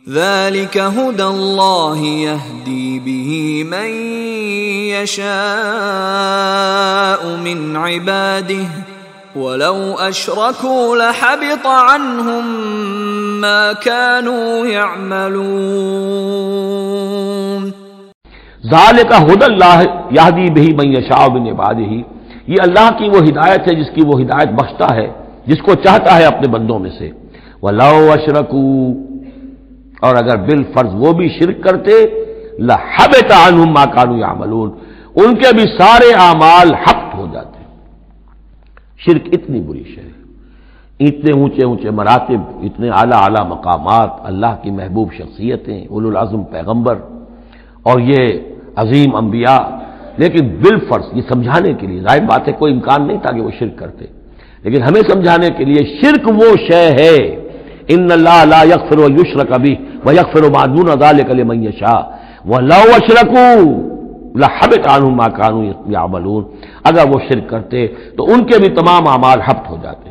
ذلك هدى الله يهدي به من يشاء من عباده ولو أشركوا لحبط عنهم ما كانوا يعملون ذالک ھدی اللہ یہدی بہ من یشاء من عبادہ، یہ اللہ کی وہ ہدایت ہے جس کی وہ ہدایت بخشتا ہے جس کو چاہتا ہے اپنے بندوں میں سے۔ ولو اشرکوا، اور اگر بالفرض وہ بھی شرک کرتے، لحبط عنہم ما كانوا يعملون، ان کے بھی سارے اعمال حبط ہو جاتے۔ شرک اتنی بری شے ہے، اتنے اونچے اونچے مراتب، اتنے اعلیٰ اعلیٰ مقامات، اللہ کی محبوب شخصیتیں، اولو العزم پیغمبر اور یہ عظیم انبیاء، لیکن بالفرض یہ سمجھانے کے لیے، ظاہر بات ہے کوئی امکان نہیں تھا کہ وہ شرک کرتے، لیکن ہمیں سمجھانے کے لیے شرک وہ شے ہے، ان اللہ لا یغفر ان یشرک بہ ویغفر ما دون ذلک لمن یشاء ولو اشرکوا لحبط عنہم ما كانوا یعملون، اگر وہ شرک کرتے تو ان کے بھی تمام اعمال حبط ہو جاتے۔